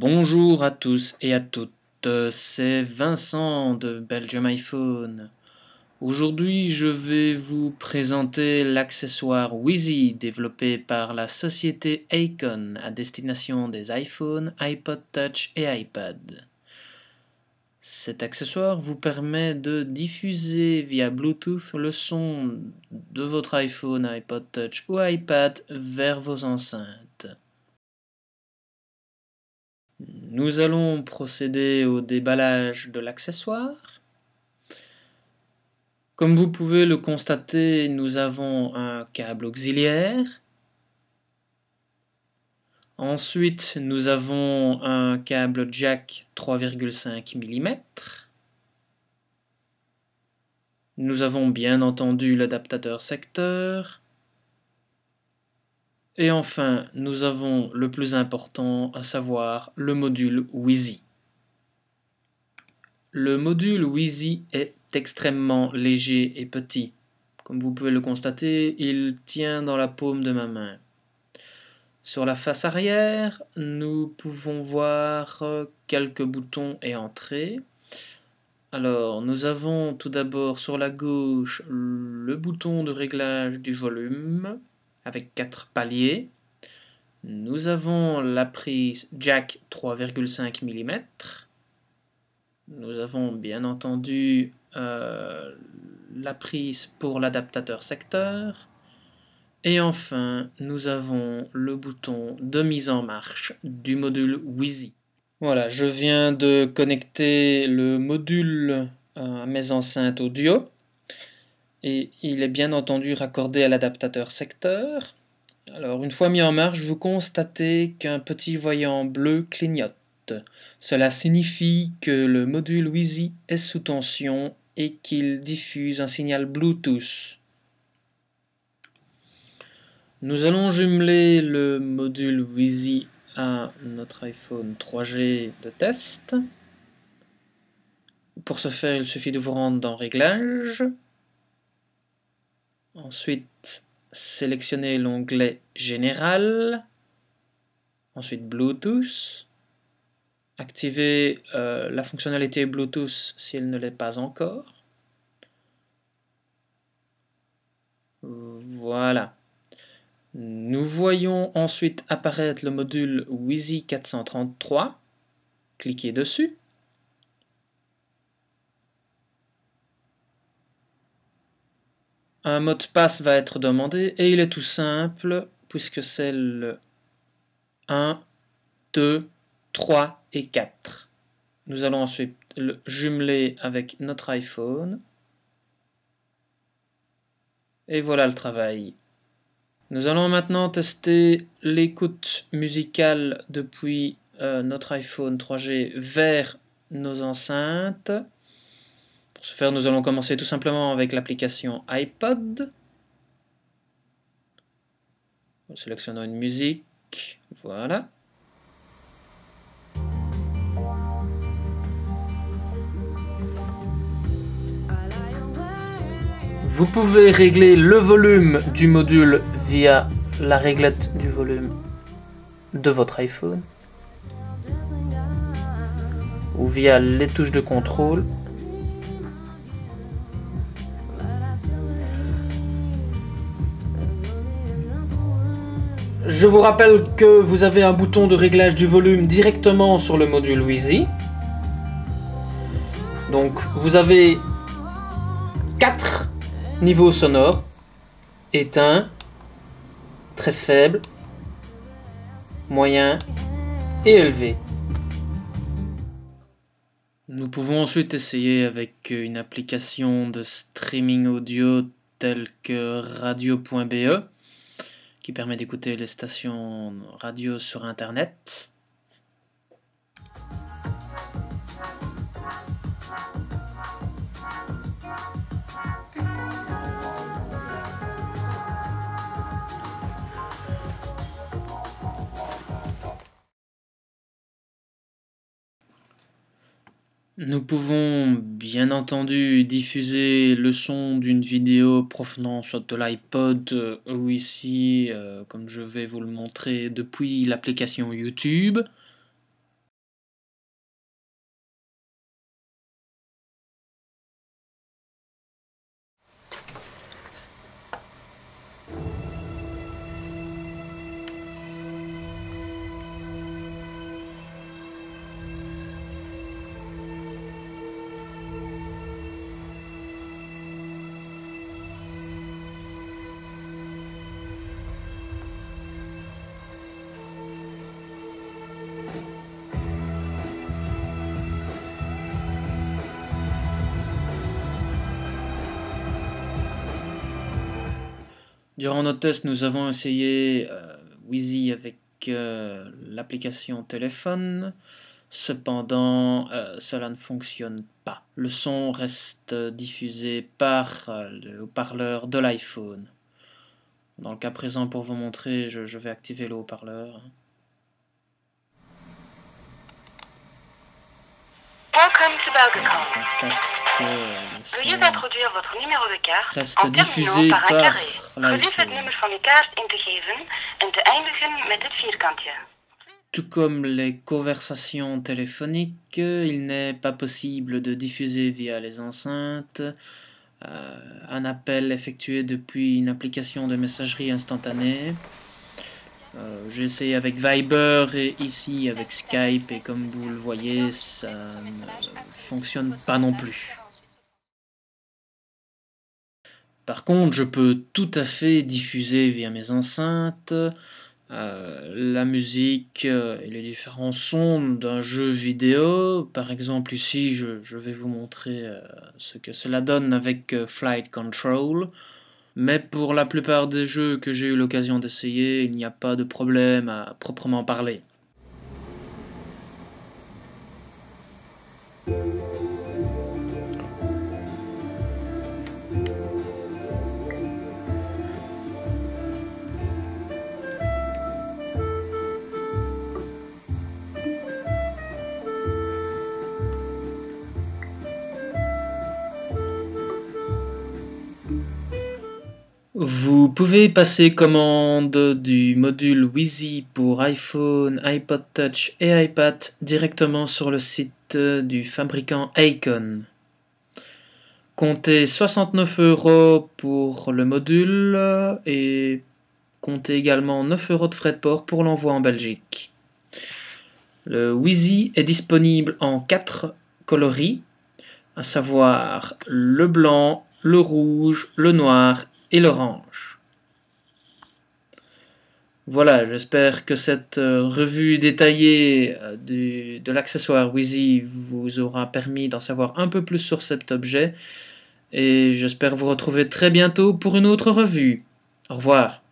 Bonjour à tous et à toutes, c'est Vincent de Belgium iPhone. Aujourd'hui, je vais vous présenter l'accessoire Wheezy développé par la société Acon à destination des iPhones, iPod Touch et iPad. Cet accessoire vous permet de diffuser via Bluetooth le son de votre iPhone, iPod Touch ou iPad vers vos enceintes. Nous allons procéder au déballage de l'accessoire. Comme vous pouvez le constater, nous avons un câble auxiliaire. Ensuite, nous avons un câble jack 3,5 mm. Nous avons bien entendu l'adaptateur secteur. Et enfin, nous avons le plus important, à savoir le module Wheezy. Le module Wheezy est extrêmement léger et petit. Comme vous pouvez le constater, il tient dans la paume de ma main. Sur la face arrière, nous pouvons voir quelques boutons et entrées. Alors, nous avons tout d'abord sur la gauche le bouton de réglage du volume avec 4 paliers. Nous avons la prise jack 3,5 mm. Nous avons bien entendu la prise pour l'adaptateur secteur. Et enfin, nous avons le bouton de mise en marche du module Wheezy. Voilà, je viens de connecter le module à mes enceintes audio. Et il est bien entendu raccordé à l'adaptateur secteur. Alors, une fois mis en marche, vous constatez qu'un petit voyant bleu clignote. Cela signifie que le module Wheezy est sous tension et qu'il diffuse un signal Bluetooth. Nous allons jumeler le module Wheezy à notre iPhone 3G de test. Pour ce faire, il suffit de vous rendre dans Réglages. Ensuite, sélectionnez l'onglet Général. Ensuite, Bluetooth. Activez la fonctionnalité Bluetooth si elle ne l'est pas encore. Voilà. Nous voyons ensuite apparaître le module Wheezy 433. Cliquez dessus. Un mot de passe va être demandé et il est tout simple puisque c'est le 1, 2, 3 et 4. Nous allons ensuite le jumeler avec notre iPhone. Et voilà le travail. Nous allons maintenant tester l'écoute musicale depuis notre iPhone 3G vers nos enceintes. Pour ce faire, nous allons commencer tout simplement avec l'application iPod. Nous sélectionnons une musique. Voilà. Vous pouvez régler le volume du module via la réglette du volume de votre iPhone ou via les touches de contrôle. Je vous rappelle que vous avez un bouton de réglage du volume directement sur le module Wheezy. Donc vous avez 4 niveaux sonores: éteint, très faible, moyen et élevé. Nous pouvons ensuite essayer avec une application de streaming audio telle que radio.be qui permet d'écouter les stations radio sur internet. Nous pouvons bien entendu diffuser le son d'une vidéo provenant soit de l'iPod ou ici, comme je vais vous le montrer, depuis l'application YouTube. Durant nos tests, nous avons essayé Wheezy avec l'application téléphone. Cependant, cela ne fonctionne pas. Le son reste diffusé par le haut-parleur de l'iPhone. Dans le cas présent, pour vous montrer, je vais activer le haut-parleur. On constate que Veuillez introduire votre numéro de carte reste en diffusé terminant par un par carré. Vergeet het l'iPhone. nummer van uw kaart in te geven en te eindigen met het vierkantje. Tout comme les conversations téléphoniques, il n'est pas possible de diffuser via les enceintes un appel effectué depuis une application de messagerie instantanée. J'ai essayé avec Viber et ici avec Skype, et comme vous le voyez, ça ne fonctionne pas non plus. Par contre, je peux tout à fait diffuser via mes enceintes la musique et les différents sons d'un jeu vidéo. Par exemple, ici, je vais vous montrer ce que cela donne avec Flight Control. Mais pour la plupart des jeux que j'ai eu l'occasion d'essayer, il n'y a pas de problème à proprement parler. Vous pouvez passer commande du module Wheezy pour iPhone, iPod Touch et iPad directement sur le site du fabricant Acon. Comptez 69 € pour le module et comptez également 9 € de frais de port pour l'envoi en Belgique. Le Wheezy est disponible en 4 coloris, à savoir le blanc, le rouge, le noir et l'orange. Voilà, j'espère que cette revue détaillée de l'accessoire Wheezy vous aura permis d'en savoir un peu plus sur cet objet, et j'espère vous retrouver très bientôt pour une autre revue. Au revoir.